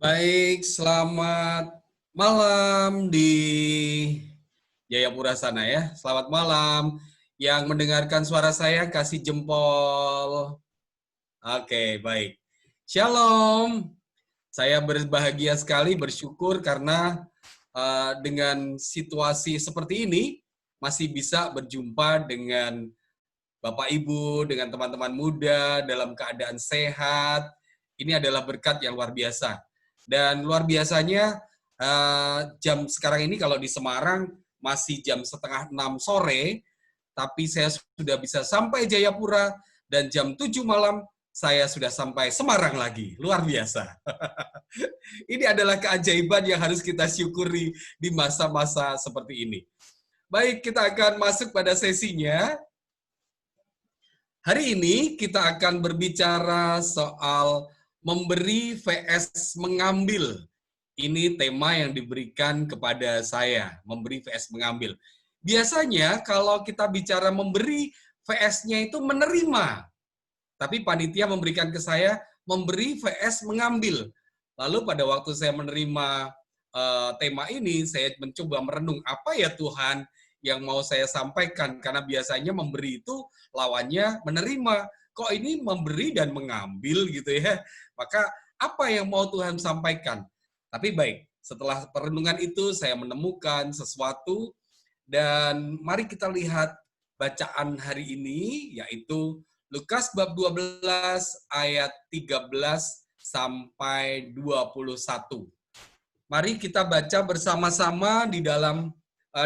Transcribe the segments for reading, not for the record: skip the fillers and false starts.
Baik, selamat malam di Jayapura sana ya. Selamat malam. Yang mendengarkan suara saya kasih jempol. Oke, baik. Shalom. Saya berbahagia sekali, bersyukur karena dengan situasi seperti ini masih bisa berjumpa dengan Bapak Ibu, dengan teman-teman muda dalam keadaan sehat. Ini adalah berkat yang luar biasa. Dan luar biasanya jam sekarang ini kalau di Semarang masih jam setengah 6 sore, tapi saya sudah bisa sampai Jayapura dan jam 7 malam saya sudah sampai Semarang lagi. Luar biasa. Ini adalah keajaiban yang harus kita syukuri di masa-masa seperti ini. Baik, kita akan masuk pada sesinya. Hari ini kita akan berbicara soal memberi vs mengambil. Ini tema yang diberikan kepada saya, memberi vs mengambil. Biasanya kalau kita bicara memberi, vs-nya itu menerima. Tapi panitia memberikan ke saya memberi vs mengambil. Lalu pada waktu saya menerima tema ini, saya mencoba merenung apa ya Tuhan yang mau saya sampaikan, karena biasanya memberi itu lawannya menerima. Kok ini memberi dan mengambil gitu ya? Maka apa yang mau Tuhan sampaikan? Tapi baik, setelah perenungan itu saya menemukan sesuatu dan mari kita lihat bacaan hari ini, yaitu Lukas bab 12 ayat 13 sampai 21. Mari kita baca bersama-sama di dalam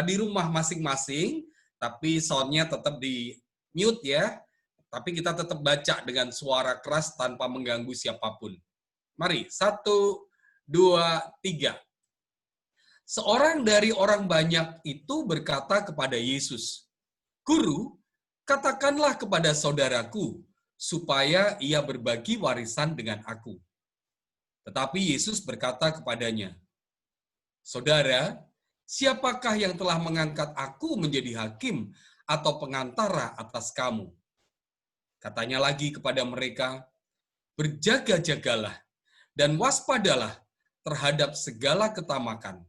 di rumah masing-masing, tapi soundnya tetap di mute ya. Tapi kita tetap baca dengan suara keras tanpa mengganggu siapapun. Mari, 1, 2, 3. Seorang dari orang banyak itu berkata kepada Yesus, "Guru, katakanlah kepada saudaraku, supaya ia berbagi warisan dengan aku." Tetapi Yesus berkata kepadanya, "Saudara, siapakah yang telah mengangkat aku menjadi hakim atau pengantara atas kamu?" Katanya lagi kepada mereka, "Berjaga-jagalah dan waspadalah terhadap segala ketamakan.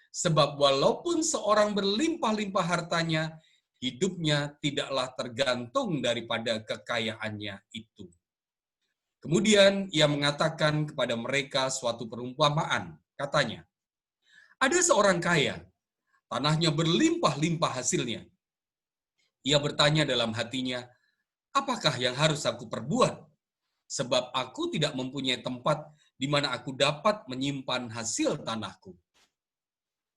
Sebab walaupun seorang berlimpah-limpah hartanya, hidupnya tidaklah tergantung daripada kekayaannya itu." Kemudian ia mengatakan kepada mereka suatu perumpamaan. Katanya, "Ada seorang kaya, tanahnya berlimpah-limpah hasilnya. Ia bertanya dalam hatinya, 'Apakah yang harus aku perbuat? Sebab aku tidak mempunyai tempat di mana aku dapat menyimpan hasil tanahku.'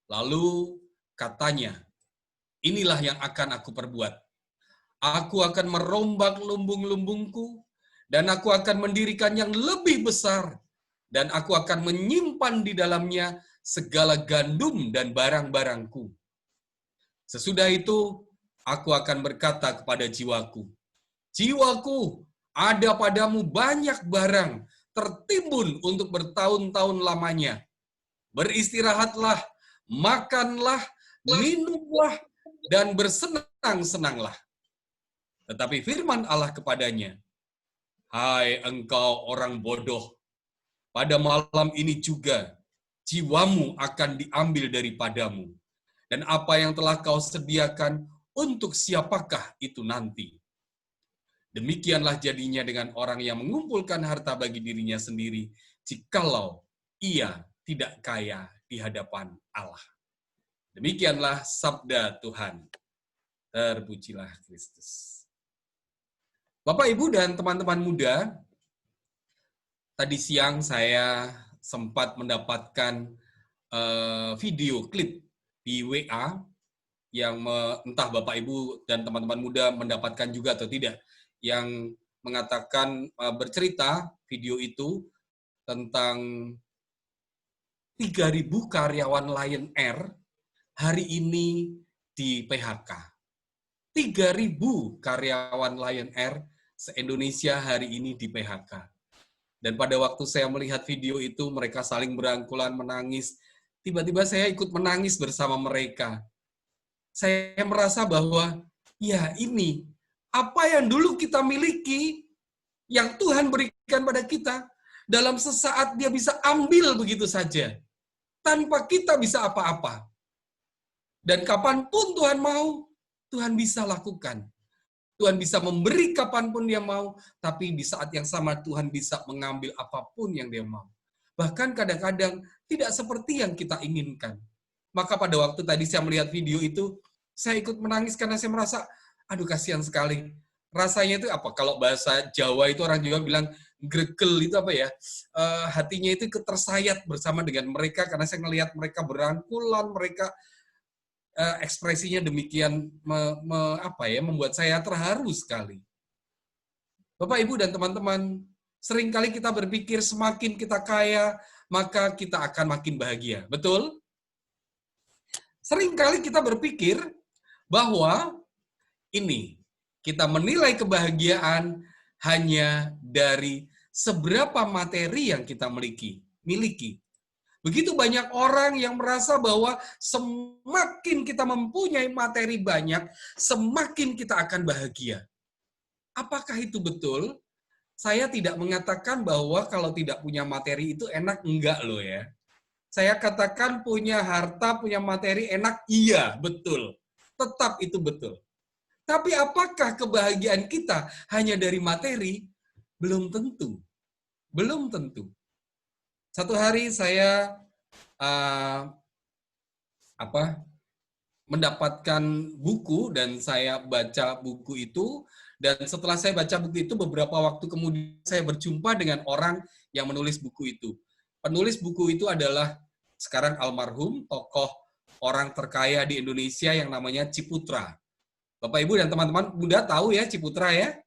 Lalu katanya, 'Inilah yang akan aku perbuat. Aku akan merombak lumbung-lumbungku, dan aku akan mendirikan yang lebih besar, dan aku akan menyimpan di dalamnya segala gandum dan barang-barangku. Sesudah itu, aku akan berkata kepada jiwaku, jiwaku, ada padamu banyak barang tertimbun untuk bertahun-tahun lamanya. Beristirahatlah, makanlah, minumlah, dan bersenang-senanglah.' Tetapi firman Allah kepadanya, 'Hai engkau orang bodoh, pada malam ini juga jiwamu akan diambil daripadamu. Dan apa yang telah kau sediakan, untuk siapakah itu nanti?' Demikianlah jadinya dengan orang yang mengumpulkan harta bagi dirinya sendiri, jikalau ia tidak kaya di hadapan Allah." Demikianlah sabda Tuhan. Terpujilah Kristus. Bapak, Ibu, dan teman-teman muda, tadi siang saya sempat mendapatkan video klip di WA yang entah Bapak Ibu dan teman-teman muda mendapatkan juga atau tidak, yang mengatakan bercerita video itu tentang 3.000 karyawan Lion Air hari ini di PHK. 3.000 karyawan Lion Air se-Indonesia hari ini di PHK. Dan pada waktu saya melihat video itu, mereka saling berangkulan menangis. Tiba-tiba saya ikut menangis bersama mereka. Saya merasa bahwa, ya ini, apa yang dulu kita miliki, yang Tuhan berikan pada kita, Dalam sesaat dia bisa ambil begitu saja. Tanpa kita bisa apa-apa. Dan kapanpun Tuhan mau, Tuhan bisa lakukan. Tuhan bisa memberi kapanpun dia mau, tapi di saat yang sama Tuhan bisa mengambil apapun yang dia mau. Bahkan kadang-kadang tidak seperti yang kita inginkan. Maka pada waktu tadi saya melihat video itu, saya ikut menangis karena saya merasa, aduh kasihan sekali. Rasanya itu apa? Kalau bahasa Jawa itu orang juga bilang grekel itu apa ya? Hatinya itu ketersayat bersama dengan mereka karena saya melihat mereka berangkulan, mereka ekspresinya demikian membuat saya terharu sekali. Bapak, Ibu, dan teman-teman, seringkali kita berpikir semakin kita kaya, maka kita akan makin bahagia. Betul? Seringkali kita berpikir bahwa kita menilai kebahagiaan hanya dari seberapa materi yang kita miliki. Begitu banyak orang yang merasa bahwa semakin kita mempunyai materi banyak, semakin kita akan bahagia. Apakah itu betul? Saya tidak mengatakan bahwa kalau tidak punya materi itu enak, enggak loh ya. Saya katakan punya harta, punya materi enak, iya, betul. Tetap itu betul. Tapi apakah kebahagiaan kita hanya dari materi? Belum tentu. Belum tentu. Satu hari saya mendapatkan buku dan saya baca buku itu, dan setelah saya baca buku itu beberapa waktu kemudian saya berjumpa dengan orang yang menulis buku itu. Penulis buku itu adalah sekarang almarhum tokoh orang terkaya di Indonesia yang namanya Ciputra. Bapak, Ibu, dan teman-teman muda tahu ya Ciputra ya?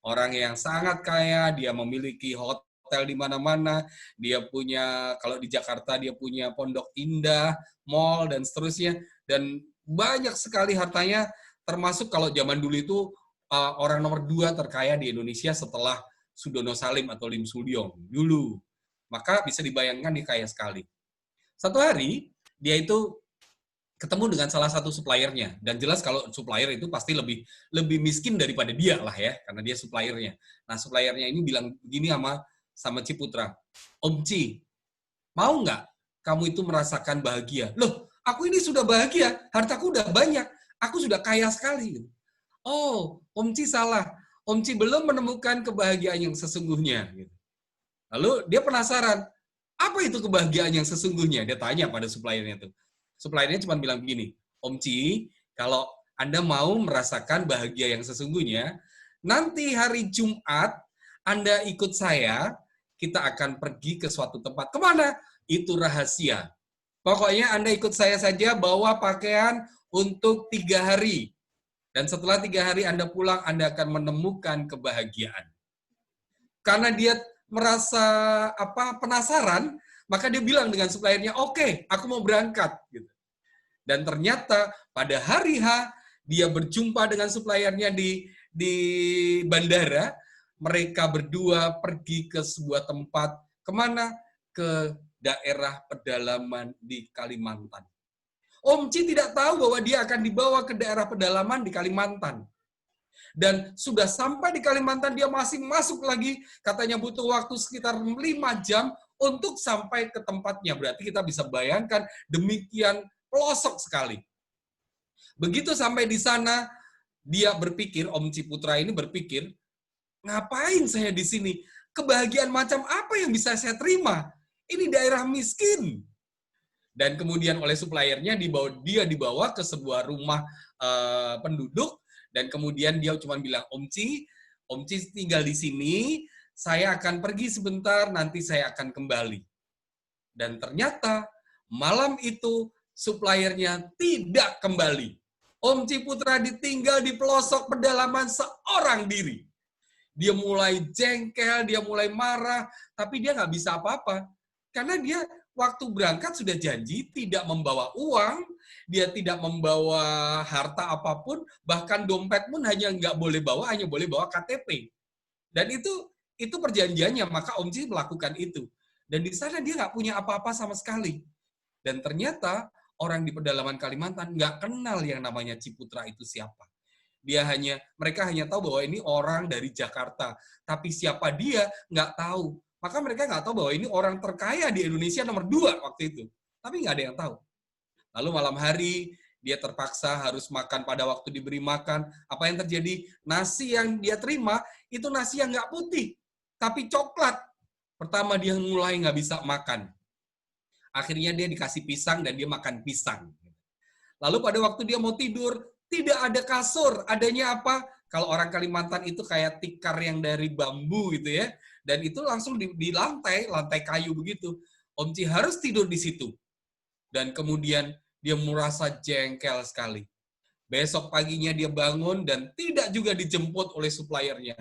Orang yang sangat kaya, dia memiliki hotel di mana-mana, dia punya, kalau di Jakarta dia punya Pondok Indah, mall, dan seterusnya, dan banyak sekali hartanya, termasuk kalau zaman dulu itu orang nomor 2 terkaya di Indonesia setelah Sudono Salim atau Lim Sulyong dulu. Maka bisa dibayangkan dia kaya sekali. Satu hari, dia itu ketemu dengan salah satu suppliernya, dan jelas kalau supplier itu pasti lebih miskin daripada dia lah ya, karena dia suppliernya. Nah, suppliernya ini bilang begini sama Ciputra, Om Ci, mau nggak kamu itu merasakan bahagia? Loh, aku ini sudah bahagia, hartaku udah banyak, aku sudah kaya sekali. Oh, Om Ci salah, Om Ci belum menemukan kebahagiaan yang sesungguhnya. Lalu dia penasaran, apa itu kebahagiaan yang sesungguhnya? Dia tanya pada suppliernya itu. Suppliernya cuma bilang begini, Om Ci, kalau Anda mau merasakan bahagia yang sesungguhnya, nanti hari Jumat Anda ikut saya, kita akan pergi ke suatu tempat. Kemana? Itu rahasia. Pokoknya Anda ikut saya saja, bawa pakaian untuk 3 hari. Dan setelah 3 hari Anda pulang, Anda akan menemukan kebahagiaan. Karena dia merasa penasaran, maka dia bilang dengan suppliernya, oke, aku mau berangkat. Gitu. Dan ternyata pada hari H, dia berjumpa dengan suppliernya di bandara, mereka berdua pergi ke sebuah tempat, kemana? Ke daerah pedalaman di Kalimantan. Om Ci tidak tahu bahwa dia akan dibawa ke daerah pedalaman di Kalimantan. Dan sudah sampai di Kalimantan, dia masih masuk lagi, katanya butuh waktu sekitar 5 jam untuk sampai ke tempatnya. Berarti kita bisa bayangkan demikian pelosok sekali. Begitu sampai di sana, dia berpikir, Om Ciputra ini berpikir, ngapain saya di sini? Kebahagiaan macam apa yang bisa saya terima? Ini daerah miskin. Dan kemudian oleh suppliernya dia dibawa ke sebuah rumah penduduk, dan kemudian dia cuma bilang, Om Ci tinggal di sini, saya akan pergi sebentar, nanti saya akan kembali. Dan ternyata malam itu suppliernya tidak kembali. Om Ciputra ditinggal di pelosok pedalaman seorang diri. Dia mulai jengkel, dia mulai marah, tapi dia nggak bisa apa-apa. Karena dia waktu berangkat sudah janji tidak membawa uang, dia tidak membawa harta apapun, bahkan dompet pun hanya nggak boleh bawa, hanya boleh bawa KTP. Dan itu perjanjiannya, maka Om Ci melakukan itu. Dan di sana dia nggak punya apa-apa sama sekali. Dan ternyata orang di pedalaman Kalimantan nggak kenal yang namanya Ciputra itu siapa. Mereka hanya tahu bahwa ini orang dari Jakarta, tapi siapa dia nggak tahu. Maka mereka nggak tahu bahwa ini orang terkaya di Indonesia nomor 2 waktu itu. Tapi nggak ada yang tahu. Lalu malam hari dia terpaksa harus makan pada waktu diberi makan. Apa yang terjadi? Nasi yang dia terima itu nasi yang nggak putih, tapi coklat. Pertama dia mulai nggak bisa makan. Akhirnya dia dikasih pisang dan dia makan pisang. Lalu pada waktu dia mau tidur, tidak ada kasur. Adanya apa? Kalau orang Kalimantan itu kayak tikar yang dari bambu gitu ya. Dan itu langsung di lantai, lantai kayu begitu. Om Ci harus tidur di situ. Dan kemudian dia merasa jengkel sekali. Besok paginya dia bangun dan tidak juga dijemput oleh suppliernya.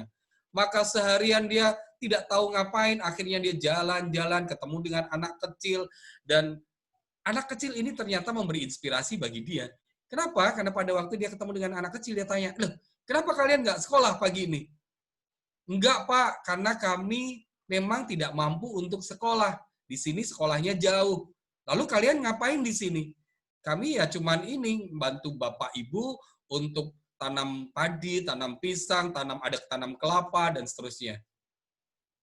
Maka seharian dia tidak tahu ngapain, akhirnya dia jalan-jalan ketemu dengan anak kecil, dan anak kecil ini ternyata memberi inspirasi bagi dia. Kenapa? Karena pada waktu dia ketemu dengan anak kecil, dia tanya, loh, kenapa kalian nggak sekolah pagi ini? Enggak, Pak, karena kami memang tidak mampu untuk sekolah. Di sini sekolahnya jauh. Lalu kalian ngapain di sini? Kami ya cuman ini, bantu Bapak Ibu untuk tanam padi, tanam pisang, tanam kelapa, dan seterusnya.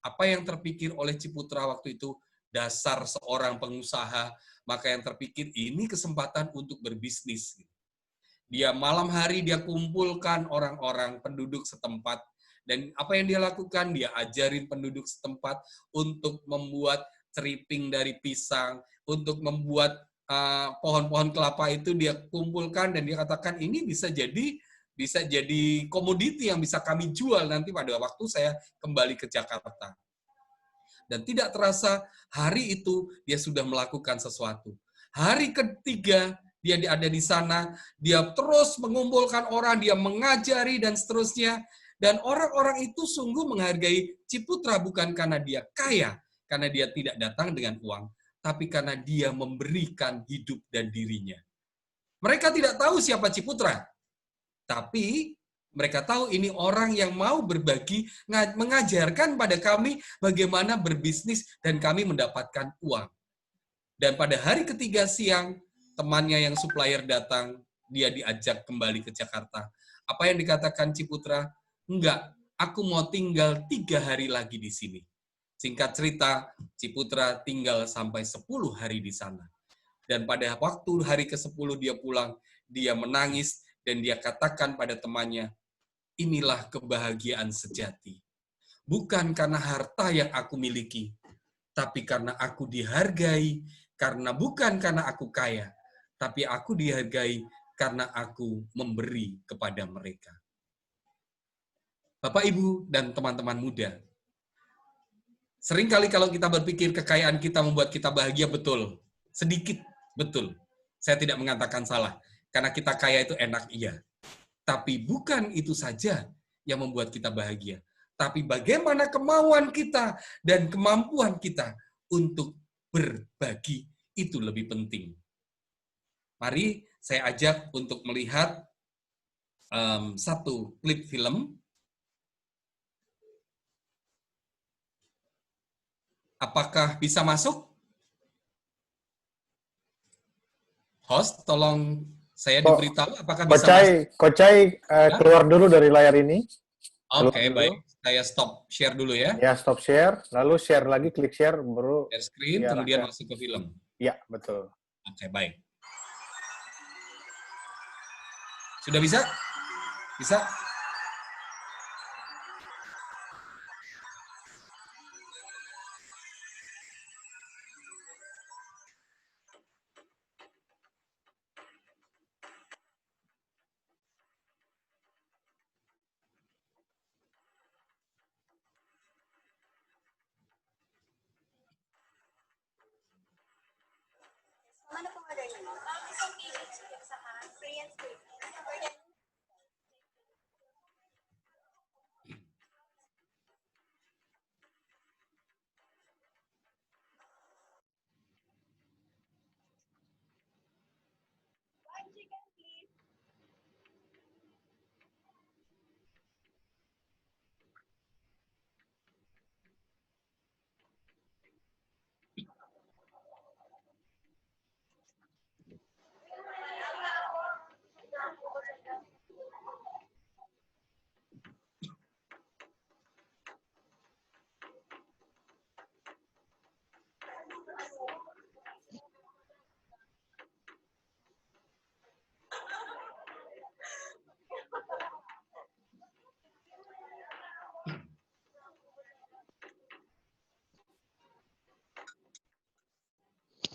Apa yang terpikir oleh Ciputra waktu itu? Dasar seorang pengusaha, maka yang terpikir ini kesempatan untuk berbisnis. Dia malam hari dia kumpulkan orang-orang penduduk setempat, dan apa yang dia lakukan? Dia ajarin penduduk setempat untuk membuat ceriping dari pisang, untuk membuat pohon-pohon kelapa itu dia kumpulkan, dan dia katakan ini bisa jadi komoditi yang bisa kami jual nanti pada waktu saya kembali ke Jakarta. Dan tidak terasa hari itu dia sudah melakukan sesuatu. Hari ketiga dia ada di sana, dia terus mengumpulkan orang, dia mengajari dan seterusnya. Dan orang-orang itu sungguh menghargai Ciputra bukan karena dia kaya, karena dia tidak datang dengan uang, tapi karena dia memberikan hidup dan dirinya. Mereka tidak tahu siapa Ciputra, tapi mereka tahu ini orang yang mau berbagi, mengajarkan pada kami bagaimana berbisnis dan kami mendapatkan uang. Dan pada hari ketiga siang, temannya yang supplier datang, dia diajak kembali ke Jakarta. Apa yang dikatakan Ciputra? Enggak, aku mau tinggal 3 hari lagi di sini. Singkat cerita, Ciputra tinggal sampai 10 hari di sana. Dan pada waktu hari ke-10 dia pulang, dia menangis dan dia katakan pada temannya, inilah kebahagiaan sejati. Bukan karena harta yang aku miliki, tapi karena aku dihargai, karena bukan karena aku kaya, tapi aku dihargai karena aku memberi kepada mereka. Bapak, Ibu, dan teman-teman muda, seringkali kalau kita berpikir kekayaan kita membuat kita bahagia, betul. Sedikit, betul. Saya tidak mengatakan salah, karena kita kaya itu enak, iya. Tapi bukan itu saja yang membuat kita bahagia. Tapi bagaimana kemauan kita dan kemampuan kita untuk berbagi, itu lebih penting. Mari saya ajak untuk melihat satu klip film. Apakah bisa masuk? Host, tolong saya diberitahu apakah bisa masuk. Kocai Ya? keluar dulu dari layar ini. Oke, baik. Saya stop share dulu ya. Ya, stop share, lalu share lagi, klik share, baru Share screen, kemudian masuk ke film. Ya, betul. Oke, baik. Sudah bisa? Bisa?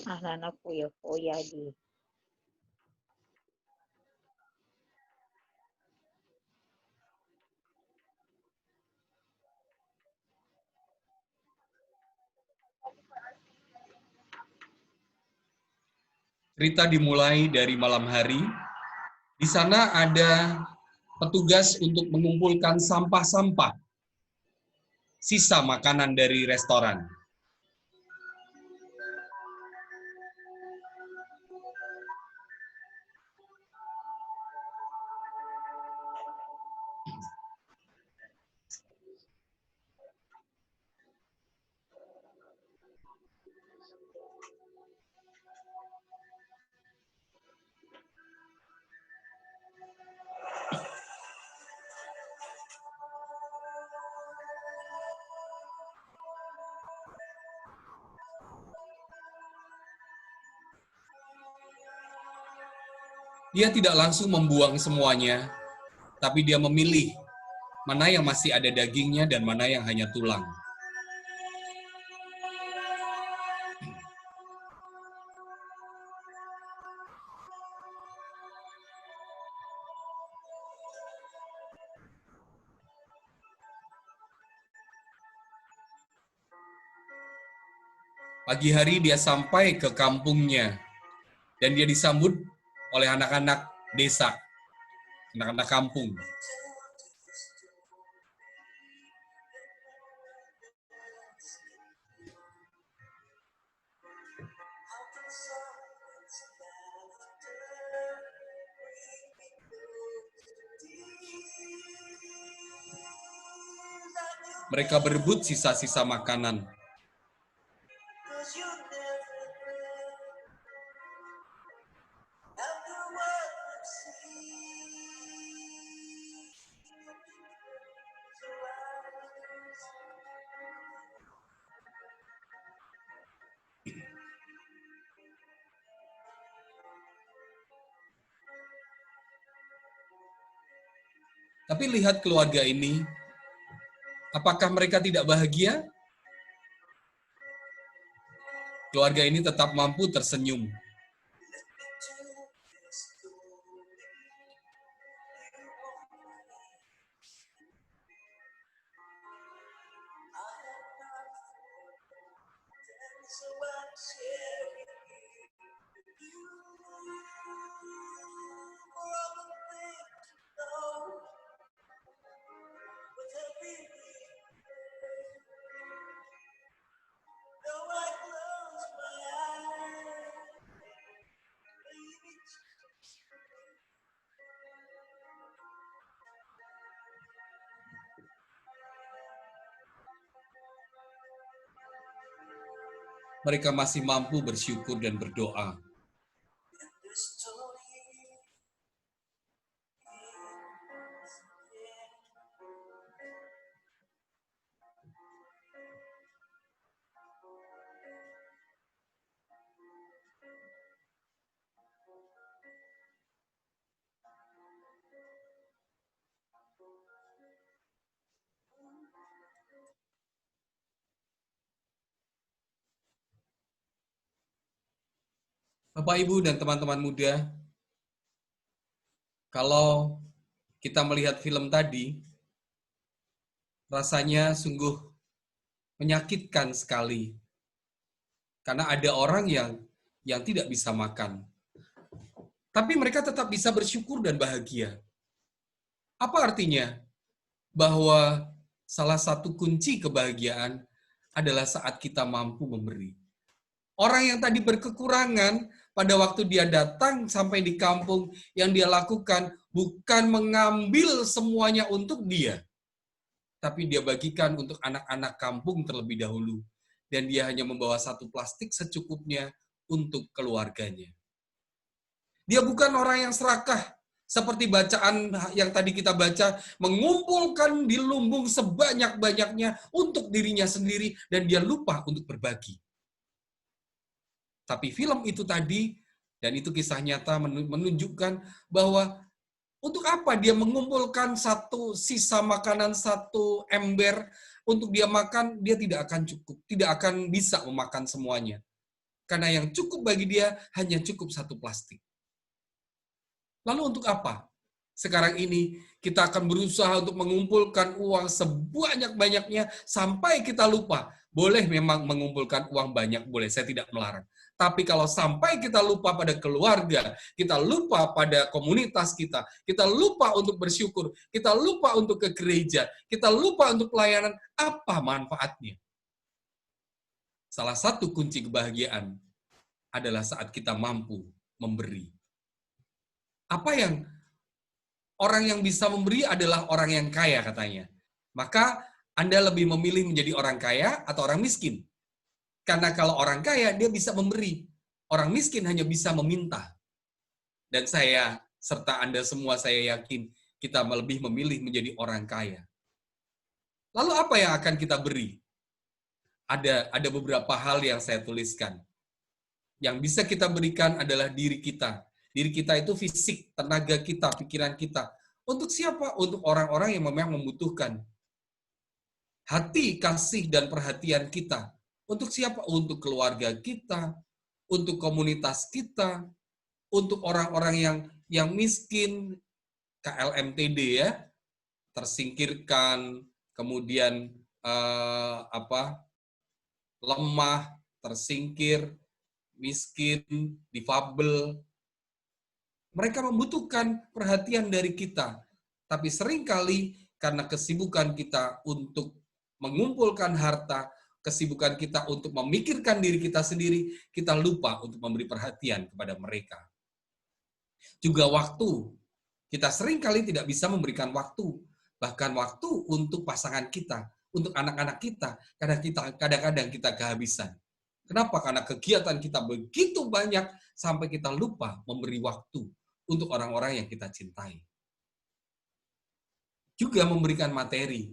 anak-anak foya-foya di Cerita dimulai dari malam hari. Di sana ada petugas untuk mengumpulkan sampah-sampah, sisa makanan dari restoran. Dia tidak langsung membuang semuanya, tapi dia memilih mana yang masih ada dagingnya dan mana yang hanya tulang. Pagi hari dia sampai ke kampungnya, dan dia disambut oleh anak-anak desa, anak-anak kampung. Mereka berebut sisa-sisa makanan. Tapi lihat keluarga ini, apakah mereka tidak bahagia? Keluarga ini tetap mampu tersenyum. Mereka masih mampu bersyukur dan berdoa. Bapak, Ibu, dan teman-teman muda, kalau kita melihat film tadi, rasanya sungguh menyakitkan sekali. Karena ada orang yang tidak bisa makan. Tapi mereka tetap bisa bersyukur dan bahagia. Apa artinya? Bahwa salah satu kunci kebahagiaan adalah saat kita mampu memberi. Orang yang tadi berkekurangan, pada waktu dia datang sampai di kampung, yang dia lakukan bukan mengambil semuanya untuk dia, tapi dia bagikan untuk anak-anak kampung terlebih dahulu. Dan dia hanya membawa satu plastik secukupnya untuk keluarganya. Dia bukan orang yang serakah, seperti bacaan yang tadi kita baca, mengumpulkan di lumbung sebanyak-banyaknya untuk dirinya sendiri, dan dia lupa untuk berbagi. Tapi film itu tadi, dan itu kisah nyata menunjukkan bahwa untuk apa dia mengumpulkan satu sisa makanan, satu ember untuk dia makan, dia tidak akan cukup, tidak akan bisa memakan semuanya. Karena yang cukup bagi dia hanya cukup 1 plastik. Lalu untuk apa? Sekarang ini kita akan berusaha untuk mengumpulkan uang sebanyak-banyaknya sampai kita lupa. Boleh memang mengumpulkan uang banyak, boleh, saya tidak melarang. Tapi kalau sampai kita lupa pada keluarga, kita lupa pada komunitas kita lupa untuk bersyukur, kita lupa untuk ke gereja, kita lupa untuk pelayanan, apa manfaatnya? Salah satu kunci kebahagiaan adalah saat kita mampu memberi. Apa yang orang yang bisa memberi adalah orang yang kaya katanya. Maka Anda lebih memilih menjadi orang kaya atau orang miskin? Karena kalau orang kaya, dia bisa memberi. Orang miskin hanya bisa meminta. Dan saya, serta Anda semua, saya yakin, kita lebih memilih menjadi orang kaya. Lalu apa yang akan kita beri? Ada beberapa hal yang saya tuliskan. Yang bisa kita berikan adalah diri kita. Diri kita itu fisik, tenaga kita, pikiran kita. Untuk siapa? Untuk orang-orang yang memang membutuhkan. Hati, kasih, dan perhatian kita. Untuk siapa? Untuk keluarga kita, untuk komunitas kita, untuk orang-orang yang miskin, KLMTD ya, tersingkirkan, kemudian lemah, tersingkir, miskin, difabel. Mereka membutuhkan perhatian dari kita. Tapi seringkali karena kesibukan kita untuk mengumpulkan harta, kesibukan kita untuk memikirkan diri kita sendiri, kita lupa untuk memberi perhatian kepada mereka. Juga waktu. Kita seringkali tidak bisa memberikan waktu. Bahkan waktu untuk pasangan kita, untuk anak-anak kita, karena kadang-kadang kita kehabisan. Kenapa? Karena kegiatan kita begitu banyak sampai kita lupa memberi waktu untuk orang-orang yang kita cintai. Juga memberikan materi.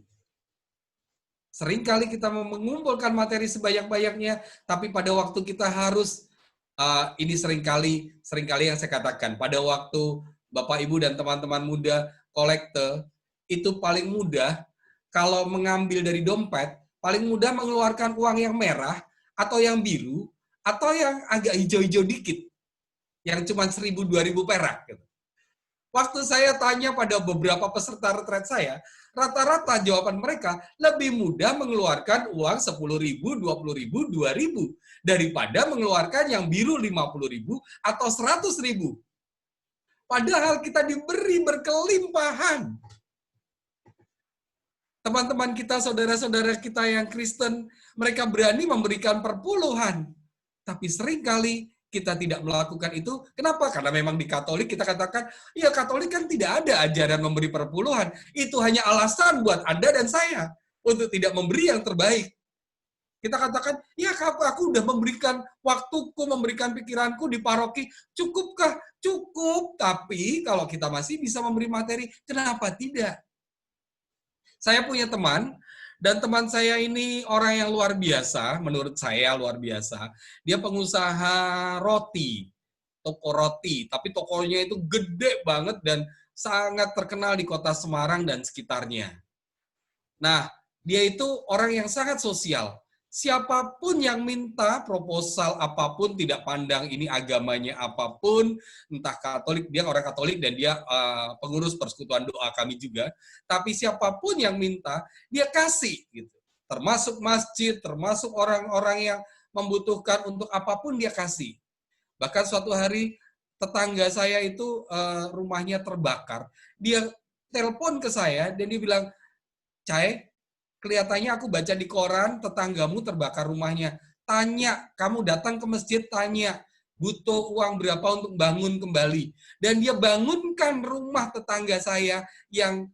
Seringkali kita mengumpulkan materi sebanyak-banyaknya, tapi pada waktu kita harus, ini seringkali yang saya katakan, pada waktu Bapak, Ibu, dan teman-teman muda kolekte, itu paling mudah, kalau mengambil dari dompet, paling mudah mengeluarkan uang yang merah, atau yang biru, atau yang agak hijau-hijau dikit, yang cuma 1.000-2.000 perak. Gitu. Waktu saya tanya pada beberapa peserta retret saya, rata-rata jawaban mereka lebih mudah mengeluarkan uang 10.000, 20.000, 2.000 daripada mengeluarkan yang biru 50.000 atau 100.000. Padahal kita diberi berkelimpahan. Teman-teman kita, saudara-saudara kita yang Kristen, mereka berani memberikan perpuluhan. Tapi seringkali kita tidak melakukan itu. Kenapa? Karena memang di Katolik kita katakan, ya Katolik kan tidak ada ajaran memberi perpuluhan. Itu hanya alasan buat Anda dan saya untuk tidak memberi yang terbaik. Kita katakan, ya aku udah memberikan waktuku, memberikan pikiranku di paroki. Cukupkah? Cukup. Tapi kalau kita masih bisa memberi materi, kenapa tidak? Saya punya teman, dan teman saya ini orang yang luar biasa, menurut saya luar biasa. Dia pengusaha roti, toko roti, tapi tokonya itu gede banget dan sangat terkenal di kota Semarang dan sekitarnya. Nah, dia itu orang yang sangat sosial. Siapapun yang minta proposal apapun, tidak pandang ini agamanya apapun, entah Katolik, dia orang Katolik dan dia pengurus persekutuan doa kami juga, tapi siapapun yang minta, dia kasih. Gitu. Termasuk masjid, termasuk orang-orang yang membutuhkan untuk apapun dia kasih. Bahkan suatu hari tetangga saya itu rumahnya terbakar, dia telepon ke saya dan dia bilang, Cai, kelihatannya aku baca di koran, tetanggamu terbakar rumahnya. Tanya, kamu datang ke masjid, tanya, butuh uang berapa untuk bangun kembali. Dan dia bangunkan rumah tetangga saya yang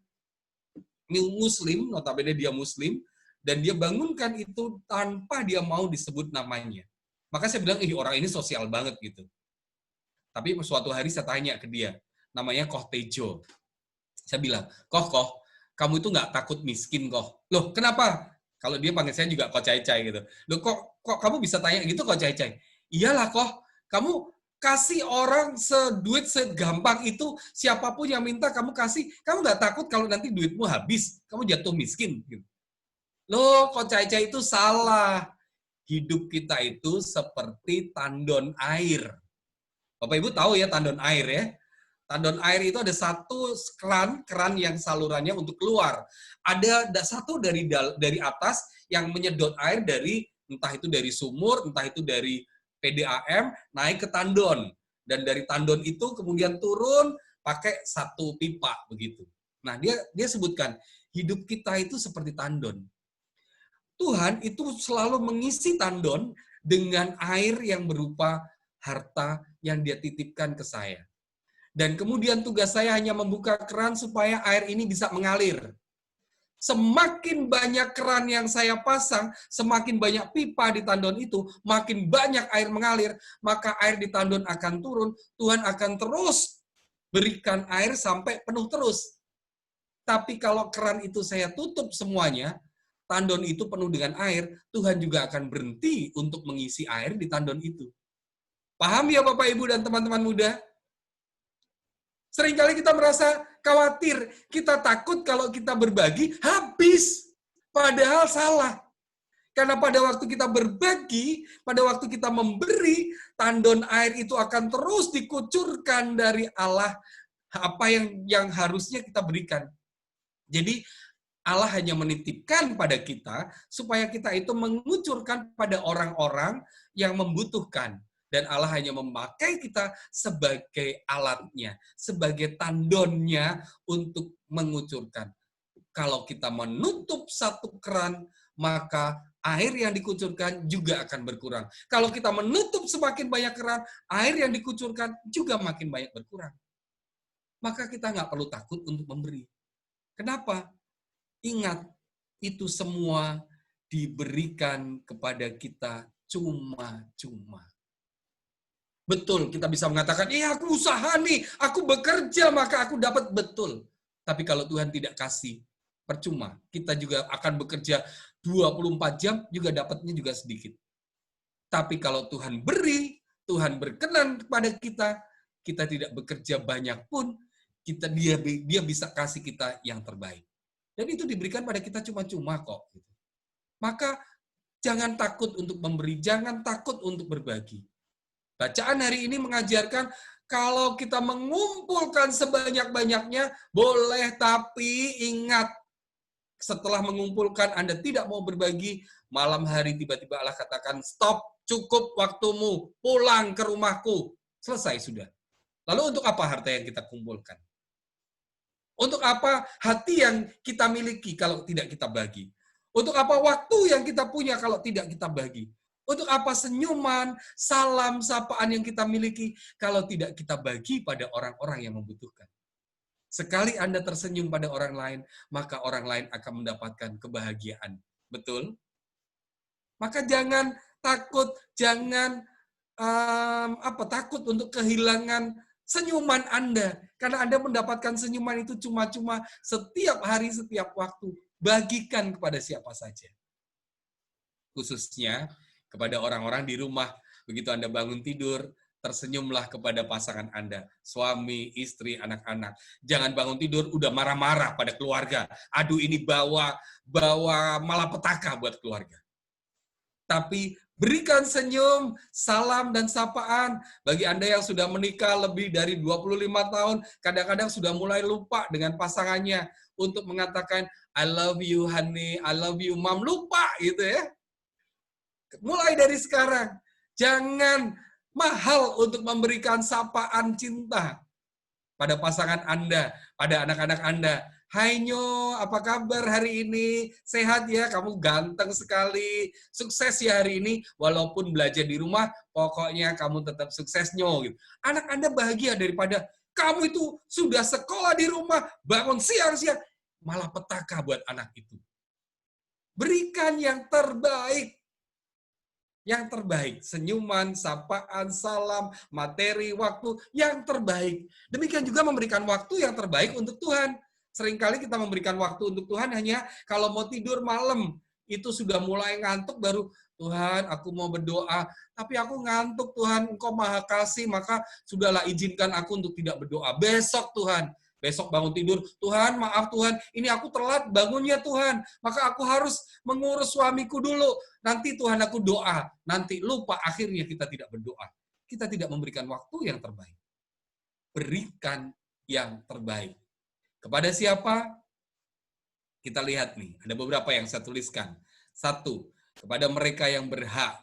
muslim, notabene dia muslim, dan dia bangunkan itu tanpa dia mau disebut namanya. Maka saya bilang, orang ini sosial banget gitu. Tapi suatu hari saya tanya ke dia, namanya Koh Tejo. Saya bilang, Koh, kamu itu nggak takut miskin, Koh. Loh, kenapa? Kalau dia panggil saya juga Koh Cai-Cai gitu. Loh, kok kamu bisa tanya gitu, Koh Cai-Cai? Iyalah, Koh. Kamu kasih orang duit segampang itu, siapapun yang minta kamu kasih, kamu nggak takut kalau nanti duitmu habis, kamu jatuh miskin. Gitu. Loh, Koh Cai-Cai itu salah. hidup kita itu seperti tandon air. Bapak Ibu tahu ya tandon air ya? Tandon air itu ada satu keran yang salurannya untuk keluar. Ada satu dari atas yang menyedot air dari entah itu dari sumur, entah itu dari PDAM naik ke tandon. Dan dari tandon itu kemudian turun pakai satu pipa begitu. Nah, dia sebutkan hidup kita itu seperti tandon. Tuhan itu selalu mengisi tandon dengan air yang berupa harta yang dia titipkan ke saya. Dan kemudian tugas saya hanya membuka keran supaya air ini bisa mengalir. Semakin banyak keran yang saya pasang, semakin banyak pipa di tandon itu, makin banyak air mengalir, maka air di tandon akan turun, Tuhan akan terus berikan air sampai penuh terus. Tapi kalau keran itu saya tutup semuanya, tandon itu penuh dengan air, Tuhan juga akan berhenti untuk mengisi air di tandon itu. Paham ya Bapak Ibu dan teman-teman muda? Seringkali kita merasa khawatir, kita takut kalau kita berbagi, habis. Padahal salah. Karena pada waktu kita berbagi, pada waktu kita memberi, tandon air itu akan terus dikucurkan dari Allah, apa yang harusnya kita berikan. Jadi, Allah hanya menitipkan pada kita, supaya kita itu mengucurkan pada orang-orang yang membutuhkan. Dan Allah hanya memakai kita sebagai alatnya, sebagai tandonnya untuk mengucurkan. Kalau kita menutup satu keran, maka air yang dikucurkan juga akan berkurang. Kalau kita menutup semakin banyak keran, air yang dikucurkan juga makin banyak berkurang. Maka kita nggak perlu takut untuk memberi. Kenapa? Ingat, itu semua diberikan kepada kita cuma-cuma. Betul, kita bisa mengatakan, aku usaha nih, aku bekerja, maka aku dapat. Betul. Tapi kalau Tuhan tidak kasih, percuma. Kita juga akan bekerja 24 jam, juga dapatnya juga sedikit. Tapi kalau Tuhan beri, Tuhan berkenan kepada kita tidak bekerja banyak pun, dia bisa kasih kita yang terbaik. Dan itu diberikan pada kita cuma-cuma kok. Maka jangan takut untuk memberi, jangan takut untuk berbagi. Bacaan hari ini mengajarkan kalau kita mengumpulkan sebanyak-banyaknya, boleh, tapi ingat, setelah mengumpulkan Anda tidak mau berbagi, malam hari tiba-tiba Allah katakan, stop, cukup waktumu, pulang ke rumahku. Selesai sudah. Lalu untuk apa harta yang kita kumpulkan? Untuk apa hati yang kita miliki kalau tidak kita bagi? Untuk apa waktu yang kita punya kalau tidak kita bagi? Untuk apa senyuman, salam, sapaan yang kita miliki kalau tidak kita bagi pada orang-orang yang membutuhkan? Sekali Anda tersenyum pada orang lain, maka orang lain akan mendapatkan kebahagiaan. Betul? Maka jangan takut, jangan takut untuk kehilangan senyuman Anda. Karena Anda mendapatkan senyuman itu cuma-cuma setiap hari, setiap waktu. Bagikan kepada siapa saja. Khususnya kepada orang-orang di rumah, begitu Anda bangun tidur, tersenyumlah kepada pasangan Anda, suami, istri, anak-anak. Jangan bangun tidur udah marah-marah pada keluarga. Aduh, ini bawa malapetaka buat keluarga. Tapi berikan senyum, salam, dan sapaan. Bagi Anda yang sudah menikah lebih dari 25 tahun, kadang-kadang sudah mulai lupa dengan pasangannya untuk mengatakan, I love you honey, I love you mom. Lupa gitu ya. Mulai dari sekarang, jangan mahal untuk memberikan sapaan cinta pada pasangan Anda, pada anak-anak Anda. Hai Nyo, apa kabar hari ini? Sehat ya? Kamu ganteng sekali. Sukses ya hari ini, walaupun belajar di rumah, pokoknya kamu tetap sukses Nyo. Anak Anda bahagia daripada kamu itu sudah sekolah di rumah, bangun siang-siang, malah petaka buat anak itu. Berikan yang terbaik. Yang terbaik, senyuman, sapaan, salam, materi, waktu, yang terbaik. Demikian juga memberikan waktu yang terbaik untuk Tuhan. Seringkali kita memberikan waktu untuk Tuhan hanya kalau mau tidur malam. Itu sudah mulai ngantuk baru, Tuhan aku mau berdoa. Tapi aku ngantuk Tuhan, Engkau Maha Kasih, maka sudahlah izinkan aku untuk tidak berdoa. Besok Tuhan, Besok bangun tidur, Tuhan maaf Tuhan, ini aku telat bangunnya Tuhan, maka aku harus mengurus suamiku dulu. Nanti Tuhan aku doa, nanti lupa, akhirnya kita tidak berdoa. Kita tidak memberikan waktu yang terbaik. Berikan yang terbaik. Kepada siapa? Kita lihat nih, ada beberapa yang saya tuliskan. 1, kepada mereka yang berhak.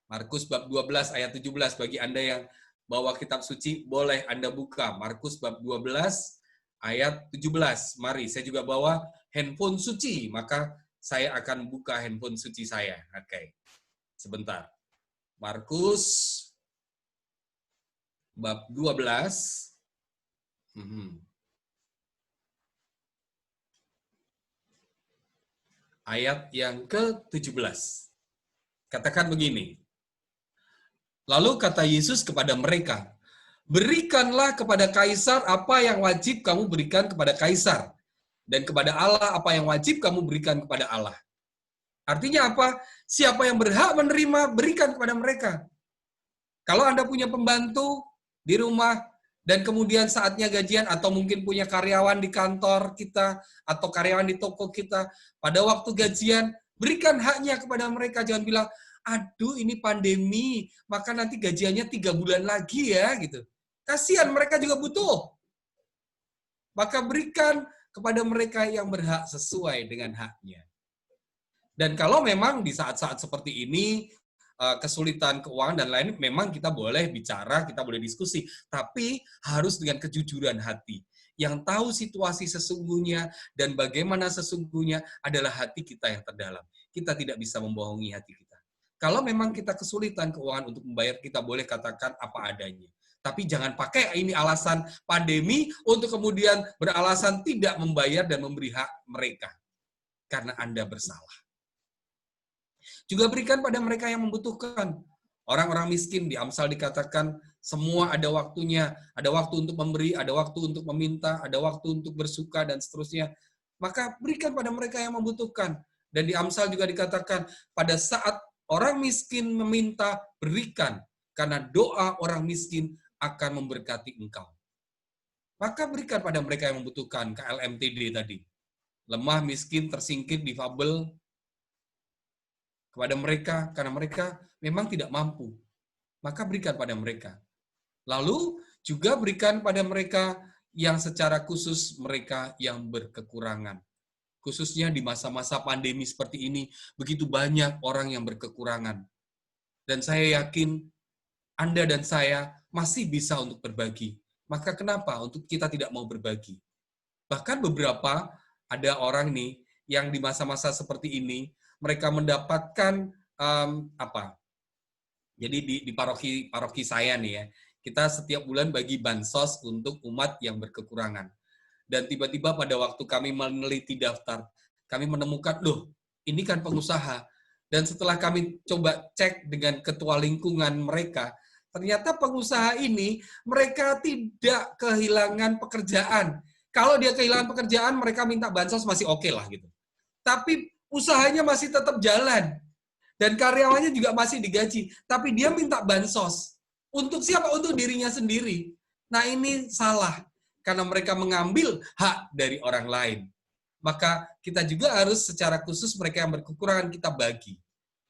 Markus bab 12 ayat 17, bagi Anda yang bawa kitab suci, boleh Anda buka. Markus bab 12 ayat 17. Mari, saya juga bawa handphone suci, maka saya akan buka handphone suci saya. Oke, sebentar. Markus bab 12. Ayat yang ke-17. Katakan begini. Lalu kata Yesus kepada mereka, berikanlah kepada Kaisar apa yang wajib kamu berikan kepada Kaisar, dan kepada Allah apa yang wajib kamu berikan kepada Allah. Artinya apa? Siapa yang berhak menerima, berikan kepada mereka. Kalau Anda punya pembantu di rumah, dan kemudian saatnya gajian, atau mungkin punya karyawan di kantor kita, atau karyawan di toko kita, pada waktu gajian, berikan haknya kepada mereka. Jangan bilang, aduh ini pandemi, maka nanti gajiannya 3 bulan lagi ya, gitu. Kasihan, mereka juga butuh. Maka berikan kepada mereka yang berhak sesuai dengan haknya. Dan kalau memang di saat-saat seperti ini, kesulitan keuangan dan lain, memang kita boleh bicara, kita boleh diskusi, tapi harus dengan kejujuran hati. Yang tahu situasi sesungguhnya dan bagaimana sesungguhnya adalah hati kita yang terdalam. Kita tidak bisa membohongi hati kita. Kalau memang kita kesulitan keuangan untuk membayar, kita boleh katakan apa adanya. Tapi jangan pakai ini alasan pandemi untuk kemudian beralasan tidak membayar dan memberi hak mereka. Karena Anda bersalah. Juga berikan pada mereka yang membutuhkan. Orang-orang miskin di Amsal dikatakan semua ada waktunya. Ada waktu untuk memberi, ada waktu untuk meminta, ada waktu untuk bersuka, dan seterusnya. Maka berikan pada mereka yang membutuhkan. Dan di Amsal juga dikatakan, pada saat orang miskin meminta, berikan. Karena doa orang miskin akan memberkati engkau. Maka berikan pada mereka yang membutuhkan, KLMTD tadi. Lemah, miskin, tersingkir, difabel, kepada mereka, karena mereka memang tidak mampu. Maka berikan pada mereka. Lalu juga berikan pada mereka yang secara khusus mereka yang berkekurangan. Khususnya di masa-masa pandemi seperti ini, begitu banyak orang yang berkekurangan. Dan saya yakin Anda dan saya masih bisa untuk berbagi. Maka kenapa untuk kita tidak mau berbagi? Bahkan beberapa ada orang nih yang di masa-masa seperti ini mereka mendapatkan Jadi di paroki saya nih ya, kita setiap bulan bagi bansos untuk umat yang berkekurangan. Dan tiba-tiba pada waktu kami meneliti daftar, kami menemukan, loh, ini kan pengusaha. Dan setelah kami coba cek dengan ketua lingkungan mereka, ternyata pengusaha ini mereka tidak kehilangan pekerjaan. Kalau dia kehilangan pekerjaan, mereka minta bansos masih oke lah gitu. Tapi usahanya masih tetap jalan. Dan karyawannya juga masih digaji. Tapi dia minta bansos. Untuk siapa? Untuk dirinya sendiri. Nah ini salah. Karena mereka mengambil hak dari orang lain. Maka kita juga harus secara khusus mereka yang berkekurangan kita bagi.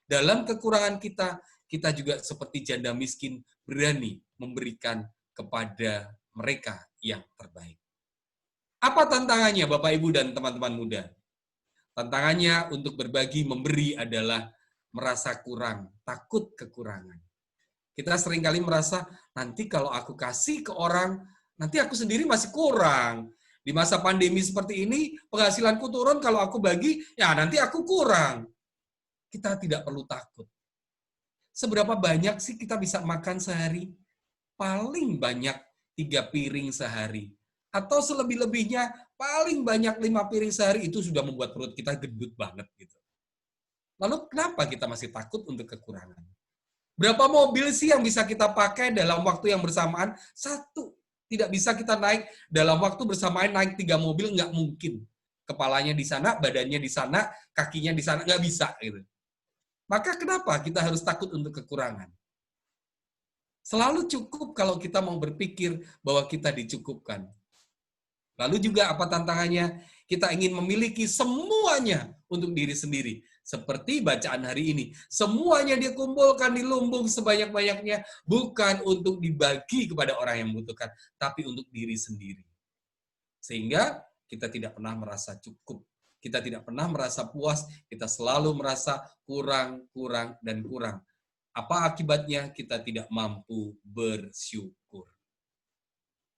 Dalam kekurangan kita, kita juga seperti janda miskin berani memberikan kepada mereka yang terbaik. Apa tantangannya Bapak Ibu dan teman-teman muda? Tantangannya untuk berbagi, memberi adalah merasa kurang, takut kekurangan. Kita seringkali merasa, nanti kalau aku kasih ke orang, nanti aku sendiri masih kurang. Di masa pandemi seperti ini, penghasilanku turun, kalau aku bagi, ya nanti aku kurang. Kita tidak perlu takut. Seberapa banyak sih kita bisa makan sehari? Paling banyak 3 piring sehari. Atau selebih-lebihnya, paling banyak 5 piring sehari, itu sudah membuat perut kita gendut banget. Gitu. Lalu kenapa kita masih takut untuk kekurangan? Berapa mobil sih yang bisa kita pakai dalam waktu yang bersamaan? 1. Tidak bisa kita naik dalam waktu bersamaan naik 3 mobil, nggak mungkin. Kepalanya di sana, badannya di sana, kakinya di sana, nggak bisa. Gitu. Maka kenapa kita harus takut untuk kekurangan? Selalu cukup kalau kita mau berpikir bahwa kita dicukupkan. Lalu juga apa tantangannya? Kita ingin memiliki semuanya untuk diri sendiri. Seperti bacaan hari ini. Semuanya dia kumpulkan di lumbung sebanyak-banyaknya. Bukan untuk dibagi kepada orang yang membutuhkan. Tapi untuk diri sendiri. Sehingga kita tidak pernah merasa cukup. Kita tidak pernah merasa puas. Kita selalu merasa kurang, kurang, dan kurang. Apa akibatnya? Kita tidak mampu bersyukur.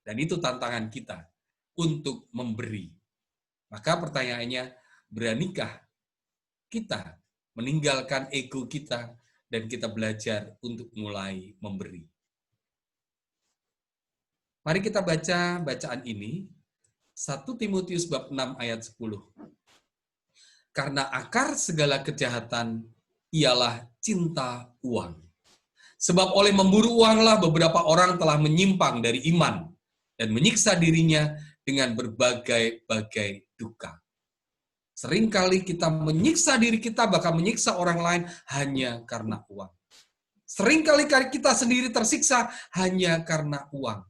Dan itu tantangan kita untuk memberi. Maka pertanyaannya, beranikah kita meninggalkan ego kita dan kita belajar untuk mulai memberi? Mari kita baca bacaan ini, 1 Timotius bab 6 ayat 10. Karena akar segala kejahatan ialah cinta uang. Sebab oleh memburu uanglah beberapa orang telah menyimpang dari iman dan menyiksa dirinya dengan berbagai-bagai duka. Seringkali kita menyiksa diri kita, bahkan menyiksa orang lain hanya karena uang. Seringkali kita sendiri tersiksa hanya karena uang.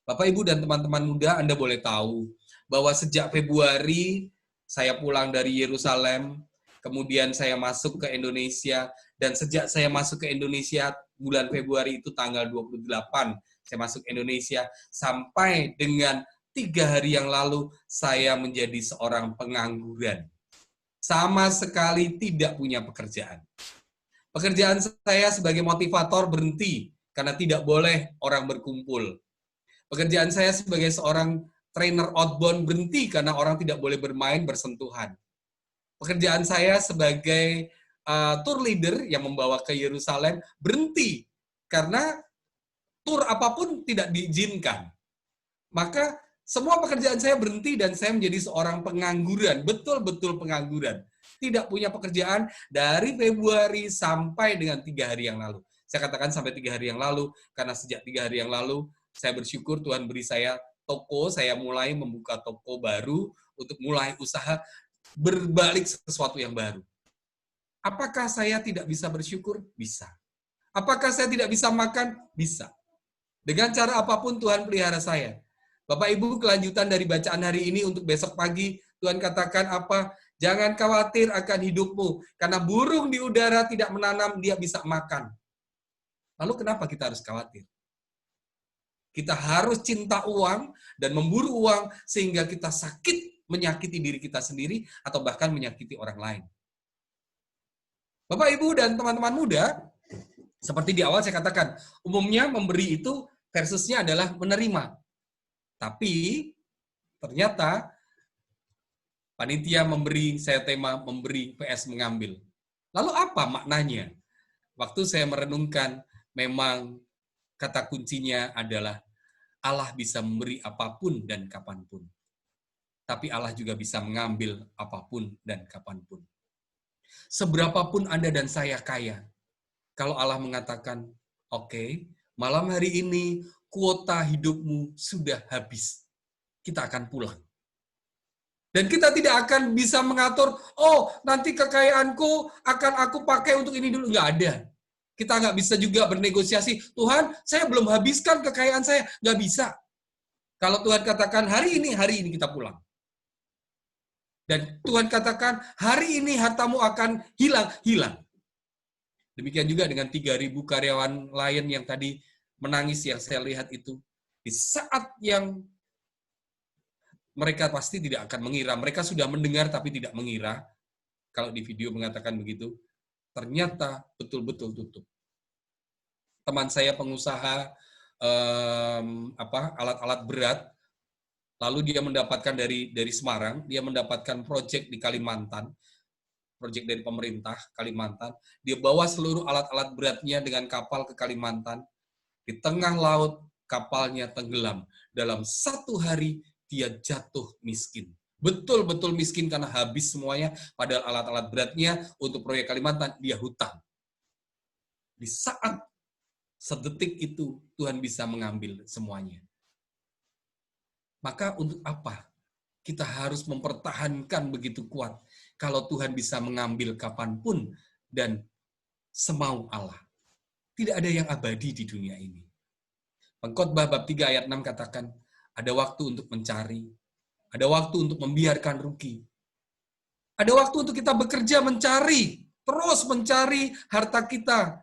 Bapak, Ibu, dan teman-teman muda, Anda boleh tahu bahwa sejak Februari saya pulang dari Yerusalem, kemudian saya masuk ke Indonesia, dan sejak saya masuk ke Indonesia, bulan Februari itu tanggal 28, saya masuk Indonesia, sampai dengan 3 hari yang lalu, saya menjadi seorang pengangguran. Sama sekali tidak punya pekerjaan. Pekerjaan saya sebagai motivator berhenti, karena tidak boleh orang berkumpul. Pekerjaan saya sebagai seorang trainer outbound berhenti, karena orang tidak boleh bermain bersentuhan. Pekerjaan saya sebagai tour leader yang membawa ke Yerusalem berhenti, karena tur apapun tidak diizinkan. Maka semua pekerjaan saya berhenti dan saya menjadi seorang pengangguran, betul-betul pengangguran. Tidak punya pekerjaan dari Februari sampai dengan 3 hari yang lalu. Saya katakan sampai 3 hari yang lalu, karena sejak 3 hari yang lalu, saya bersyukur Tuhan beri saya toko, saya mulai membuka toko baru untuk mulai usaha berbalik sesuatu yang baru. Apakah saya tidak bisa bersyukur? Bisa. Apakah saya tidak bisa makan? Bisa. Dengan cara apapun Tuhan pelihara saya. Bapak Ibu, kelanjutan dari bacaan hari ini untuk besok pagi, Tuhan katakan apa? Jangan khawatir akan hidupmu, karena burung di udara tidak menanam, dia bisa makan. Lalu kenapa kita harus khawatir? Kita harus cinta uang dan memburu uang sehingga kita sakit menyakiti diri kita sendiri atau bahkan menyakiti orang lain. Bapak, Ibu, dan teman-teman muda, seperti di awal saya katakan, umumnya memberi itu versusnya adalah menerima. Tapi ternyata panitia memberi, saya tema memberi PS mengambil. Lalu apa maknanya? Waktu saya merenungkan, memang kata kuncinya adalah Allah bisa memberi apapun dan kapanpun. Tapi Allah juga bisa mengambil apapun dan kapanpun. Seberapapun Anda dan saya kaya, kalau Allah mengatakan, oke, malam hari ini kuota hidupmu sudah habis. Kita akan pulang. Dan kita tidak akan bisa mengatur, oh nanti kekayaanku akan aku pakai untuk ini dulu. Nggak ada. Kita nggak bisa juga bernegosiasi, Tuhan saya belum habiskan kekayaan saya. Nggak bisa. Kalau Tuhan katakan hari ini kita pulang. Dan Tuhan katakan hari ini hartamu akan hilang. Demikian juga dengan 3.000 karyawan lain yang tadi menangis yang saya lihat itu. Di saat yang mereka pasti tidak akan mengira. Mereka sudah mendengar tapi tidak mengira. Kalau di video mengatakan begitu. Ternyata betul-betul tutup. Teman saya pengusaha alat-alat berat. Lalu dia mendapatkan dari Semarang. Dia mendapatkan proyek di Kalimantan. Proyek dari pemerintah Kalimantan. Dia bawa seluruh alat-alat beratnya dengan kapal ke Kalimantan. Di tengah laut, kapalnya tenggelam. Dalam 1 hari, dia jatuh miskin. Betul-betul miskin karena habis semuanya, padahal alat-alat beratnya untuk proyek Kalimantan, dia hutang. Di saat sedetik itu, Tuhan bisa mengambil semuanya. Maka untuk apa? Kita harus mempertahankan begitu kuat. Kalau Tuhan bisa mengambil kapanpun dan semau Allah. Tidak ada yang abadi di dunia ini. Pengkhotbah bab 3 ayat 6 katakan, Ada waktu untuk mencari. Ada waktu untuk membiarkan rugi. Ada waktu untuk kita bekerja mencari. Terus mencari harta kita.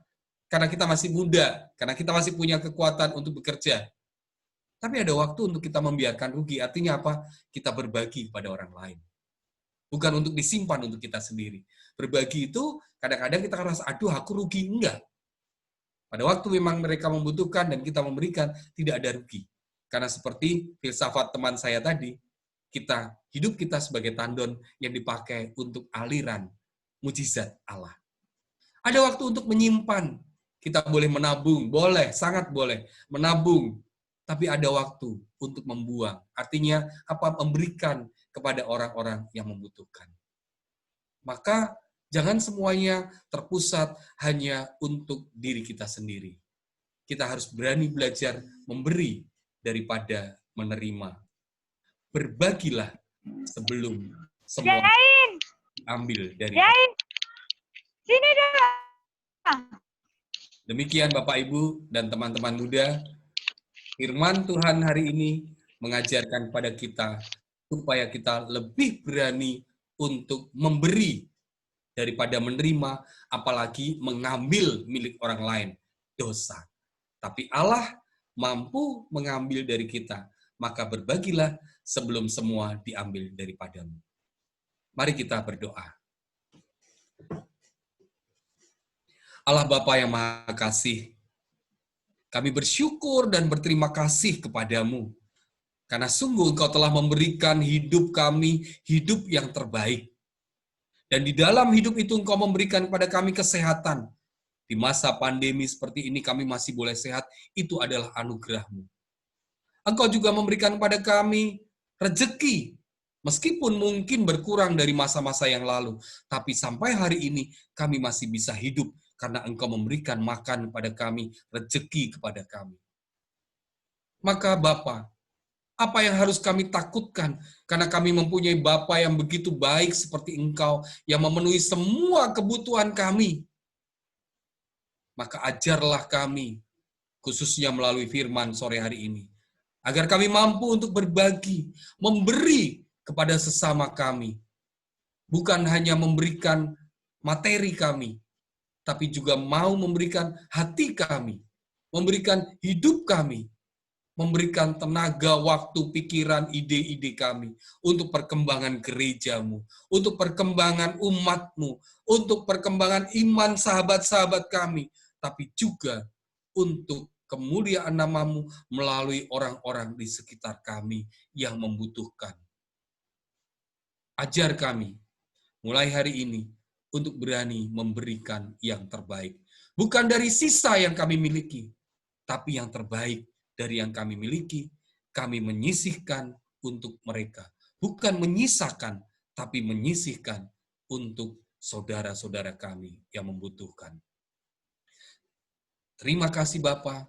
Karena kita masih muda. Karena kita masih punya kekuatan untuk bekerja. Tapi ada waktu untuk kita membiarkan rugi. Artinya apa? Kita berbagi kepada orang lain. Bukan untuk disimpan untuk kita sendiri. Berbagi itu kadang-kadang kita merasa, aduh aku rugi. Enggak. Pada waktu memang mereka membutuhkan dan kita memberikan, tidak ada rugi. Karena seperti filsafat teman saya tadi, hidup kita sebagai tandon yang dipakai untuk aliran mujizat Allah. Ada waktu untuk menyimpan. Kita boleh menabung, boleh, sangat boleh. Menabung. Tapi ada waktu untuk membuang. Artinya apa? Memberikan kepada orang-orang yang membutuhkan. Maka jangan semuanya terpusat hanya untuk diri kita sendiri. Kita harus berani belajar memberi daripada menerima. Berbagilah sebelum semua diambil dari kita. Sini dulu. Demikian Bapak Ibu dan teman-teman muda, firman Tuhan hari ini mengajarkan pada kita supaya kita lebih berani untuk memberi daripada menerima, apalagi mengambil milik orang lain, dosa. Tapi Allah mampu mengambil dari kita, maka berbagilah sebelum semua diambil daripadamu. Mari kita berdoa. Allah Bapa yang Maha Kasih, kami bersyukur dan berterima kasih kepadamu, karena sungguh Engkau telah memberikan hidup kami, hidup yang terbaik. Dan di dalam hidup itu Engkau memberikan kepada kami kesehatan. Di masa pandemi seperti ini kami masih boleh sehat, itu adalah anugerah-Mu. Engkau juga memberikan kepada kami rezeki, meskipun mungkin berkurang dari masa-masa yang lalu, tapi sampai hari ini kami masih bisa hidup, karena Engkau memberikan makan kepada kami, rezeki kepada kami. Maka Bapa, apa yang harus kami takutkan? Karena kami mempunyai Bapa yang begitu baik seperti Engkau, yang memenuhi semua kebutuhan kami. Maka ajarlah kami, khususnya melalui firman sore hari ini, agar kami mampu untuk berbagi, memberi kepada sesama kami. Bukan hanya memberikan materi kami, tapi juga mau memberikan hati kami, memberikan hidup kami, memberikan tenaga, waktu, pikiran, ide-ide kami untuk perkembangan gerejamu, untuk perkembangan umatmu, untuk perkembangan iman sahabat-sahabat kami, tapi juga untuk kemuliaan namamu melalui orang-orang di sekitar kami yang membutuhkan. Ajar kami, mulai hari ini, untuk berani memberikan yang terbaik. Bukan dari sisa yang kami miliki, tapi yang terbaik dari yang kami miliki, kami menyisihkan untuk mereka. Bukan menyisakan, tapi menyisihkan untuk saudara-saudara kami yang membutuhkan. Terima kasih Bapa,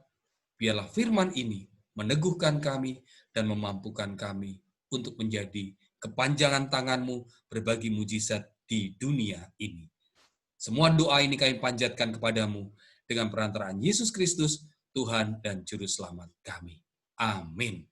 biarlah firman ini meneguhkan kami dan memampukan kami untuk menjadi kepanjangan tangan-Mu berbagi mujizat di dunia ini. Semua doa ini kami panjatkan kepadamu dengan perantaraan Yesus Kristus, Tuhan dan Juru Selamat kami. Amin.